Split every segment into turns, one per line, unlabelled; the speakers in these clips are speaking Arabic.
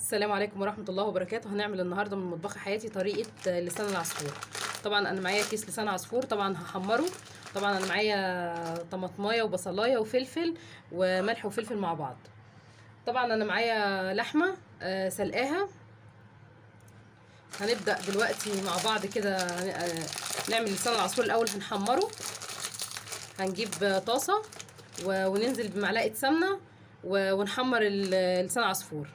السلام عليكم ورحمة الله وبركاته. هنعمل النهاردة من مطبخ حياتي طريقة لسان العصفور. طبعا انا معايا كيس لسان عصفور، طبعا هحمره. طبعا انا معايا طماطمايه وبصلايه وفلفل وملح وفلفل مع بعض. طبعا انا معايا لحمة سلقاها. هنبدأ دلوقتي مع بعض كده نعمل لسان العصفور. الاول هنحمره، هنجيب طاسة وننزل بمعلقة سمنة ونحمر لسان العصفور.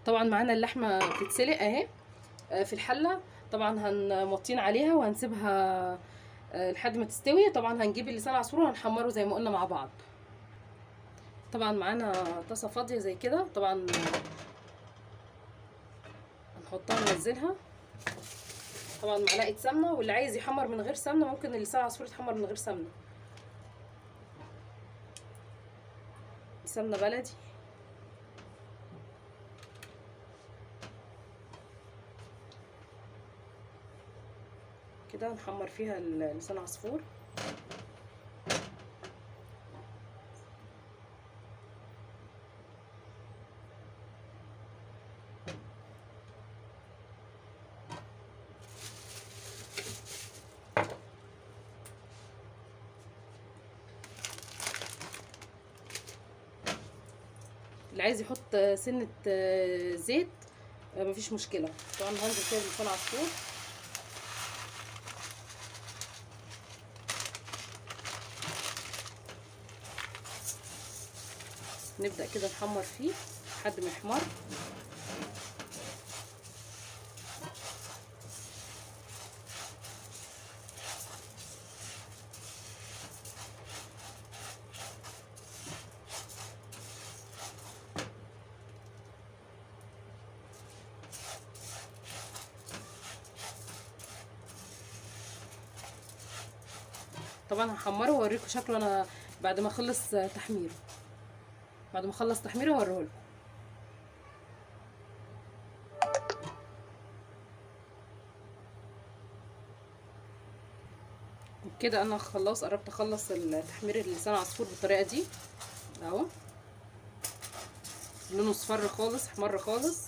طبعا معانا اللحمه بتتسلق اهي في الحله. طبعا هنوطين عليها وهنسيبها لحد ما تستوي. طبعا هنجيب اللسان العصفور وهنحمره زي ما قلنا مع بعض. طبعا معانا طاسه فاضيه زي كده، طبعا هنحطها ننزلها. طبعا معلقه سمنه، واللي عايز يحمر من غير سمنه ممكن اللسان العصفور يتحمر من غير سمنه. سمنه بلدي كده نحمر فيها لسان عصفور. اللي عايز يحط سنة زيت مفيش مشكلة. طبعا هنزل فيها بلسان عصفور. نبدأ كده نحمر فيه لحد ما يحمر. طبعا هحمره واوريكم شكله انا بعد ما اخلص تحميره. بعد ما اخلص تحميره هوريه لكم. كده انا خلاص قربت اخلص تحمير لسان العصفور بالطريقه دي اهو. لونه اصفر خالص، احمر خالص.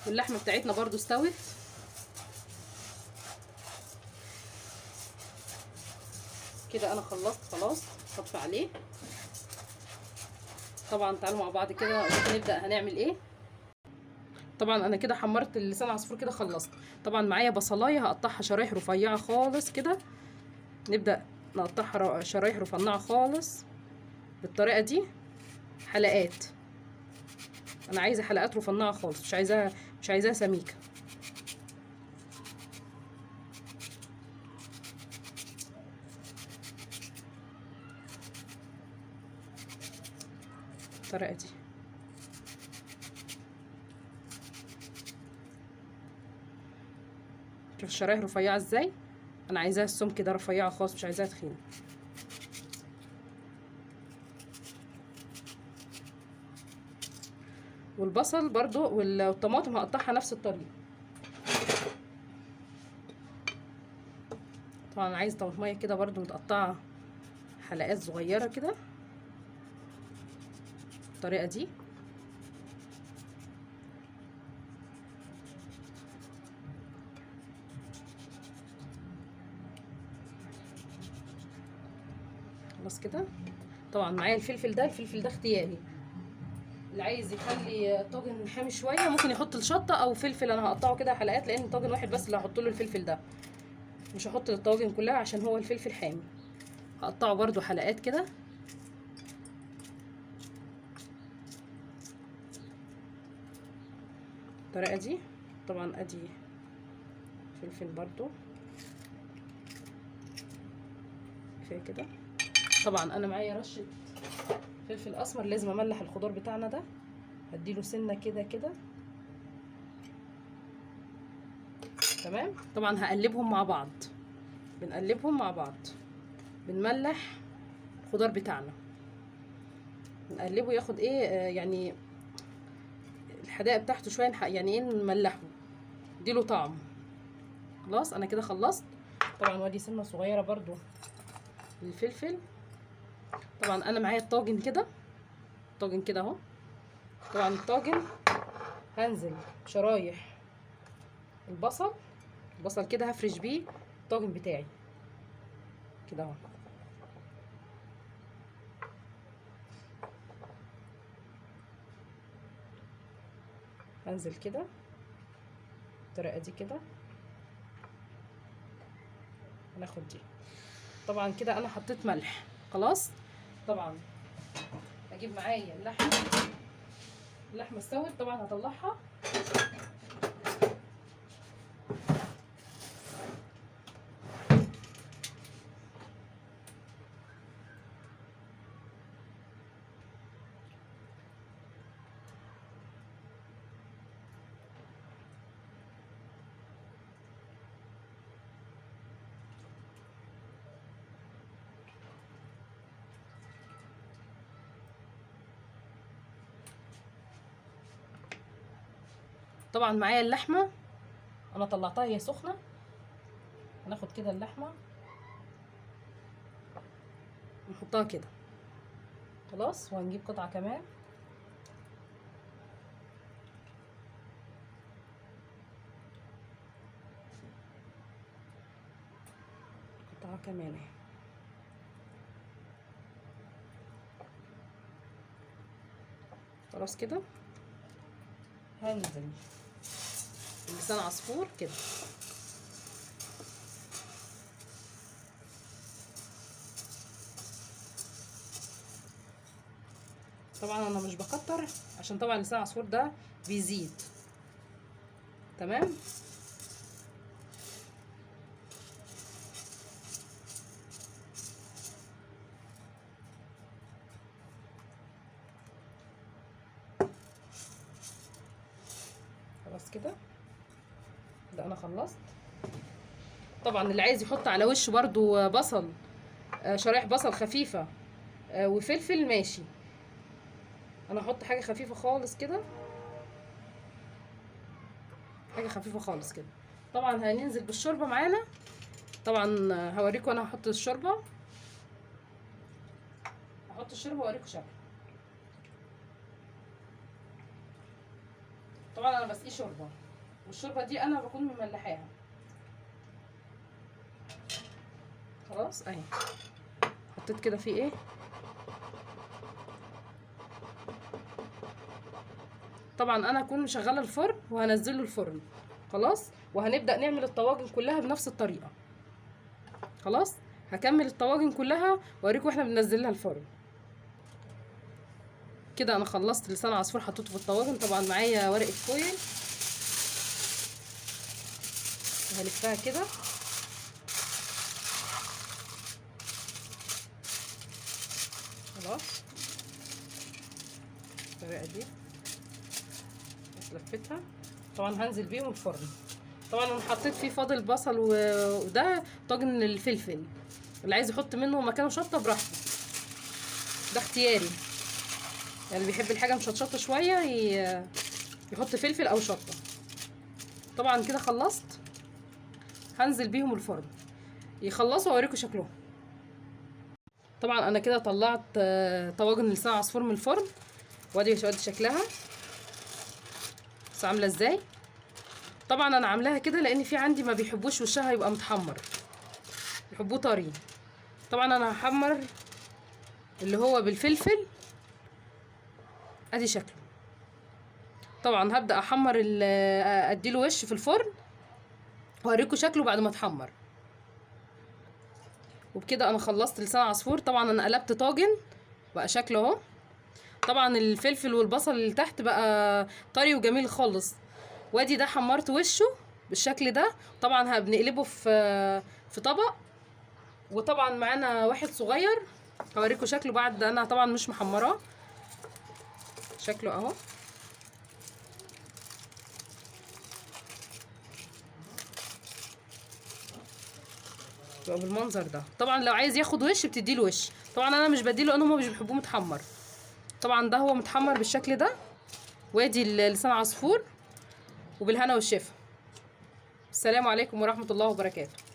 واللحمه بتاعتنا برضو استوت. كده انا خلصت خلاص، هطفي عليه. طبعا تعالوا مع بعض كده نبدا هنعمل ايه. طبعا انا كده حمرت اللسان العصفور كده خلصت. طبعا معايا بصلايه هقطعها شرايح رفيعه خالص كده. نبدا نقطعها شرايح رفيعه خالص بالطريقه دي، حلقات. انا عايزه حلقات رفيعه خالص، مش عايزاها سميكه. بالطريقه دي. شوف الشرايح رفيعه ازاي. انا عايزاها السمك ده رفيعه خالص، مش عايزاها تخينه. والبصل برضو والطماطم هقطعها نفس الطريقه. طبعا عايز طماطميه كده برضو متقطعه حلقات صغيره كده بالطريقه دي. خلاص كده. طبعا معايا الفلفل ده اختياري. اللي عايز يخلي الطاجن حامي شويه ممكن يحط الشطه او فلفل. انا هقطعه كده حلقات لان طاجن واحد بس اللي هحط له الفلفل ده، مش هحط الطاجن كلها عشان هو الفلفل حامي. هقطعه برضو حلقات كده. بالطريقه دي. طبعا ادي فلفل برضو كفايه كده. طبعا انا معايا رشه فلفل اسمر، لازم املح الخضار بتاعنا ده. هديله سنه كده كده تمام. طبعا هقلبهم مع بعض، بنقلبهم مع بعض، بنملح الخضار بتاعنا، نقلبه ياخد ايه يعني الحدائق بتاعته شويه، يعني ايه نملحه، اديله طعم. خلاص انا كده خلصت طبعا وادي سنه صغيره برضو للفلفل. طبعا انا معايا الطاجن كده، الطاجن كده اهو. طبعا الطاجن هنزل شرايح البصل كده، هفرش بيه الطاجن بتاعي كده اهو. هنزل كده بالطريقه دي كده، هناخد دي. طبعا كده انا حطيت ملح خلاص. طبعا اجيب معايا اللحمه استوت. طبعا هطلعها. طبعا معايا اللحمه انا طلعتها هي سخنه. هناخد كده اللحمه نحطها كده خلاص، وهنجيب قطعه كمان. قطعه كمان اهي. خلاص كده هنزل بلسان عصفور كده. طبعا انا مش بكتر عشان طبعا لسان العصفور ده بيزيد. تمام. خلاص كده انا خلصت. طبعا اللي عايز يحط على وشه برضو بصل، شرايح بصل خفيفه وفلفل ماشي. انا هحط حاجه خفيفه خالص كده، حاجه خفيفه خالص كده. طبعا هننزل بالشوربه معانا. طبعا هوريكم انا هحط الشوربه، هحط الشوربه واوريكم شكل. طبعا انا بسقيه شوربه، والشوربه دي انا بكون مملحاها خلاص اهي. حطيت كده فيه ايه. طبعا انا هكون مشغله الفرن وهنزله الفرن خلاص، وهنبدا نعمل الطواجن كلها بنفس الطريقه خلاص. هكمل الطواجن كلها واوريكم واحنا بننزلها الفرن. كده انا خلصت لسان عصفور حطيته في الطواجن. طبعا معايا ورقه فويل هلفها كده خلاص بالطريقه دي. لفتها. طبعا هنزل بيهم الفرن. طبعا انا حطيت فيه فاضل بصل وده طاجن الفلفل، اللي عايز يحط منه مكانه شطه براحته، ده اختياري. يعني اللي بيحب الحاجه مشطشطه شويه يحط فلفل او شطه. طبعا كده خلصت، هنزل بيهم الفرن يخلصوا واوريكم شكلهم. طبعا انا كده طلعت طواجن لسان عصفور من الفرن، وادي شكلها بس عامله ازاي. طبعا انا عاملاها كده لان في عندي ما بيحبوش وشها يبقى متحمر، بيحبوه طري. طبعا انا هحمر اللي هو بالفلفل، ادي شكله. طبعا هبدا احمر اديله وش في الفرن وهوريكم شكله بعد ما اتحمر. وبكده انا خلصت لسان عصفور. طبعا انا قلبت طاجن بقى شكله اهو. طبعا الفلفل والبصل اللي تحت بقى طري وجميل خالص. وادي ده حمرت وشه بالشكل ده. طبعا هنقلبه في طبق. وطبعا معانا واحد صغير هوريكم شكله بعد، انا طبعا مش محمراه، شكله اهو. يبقى بالمنظر ده. طبعا لو عايز ياخد وش بتديله وش. طبعا انا مش بديله لان هم مش بيحبوه متحمر. طبعا ده هو متحمر بالشكل ده. وادي لسان عصفور، وبالهنا والشفا. السلام عليكم ورحمة الله وبركاته.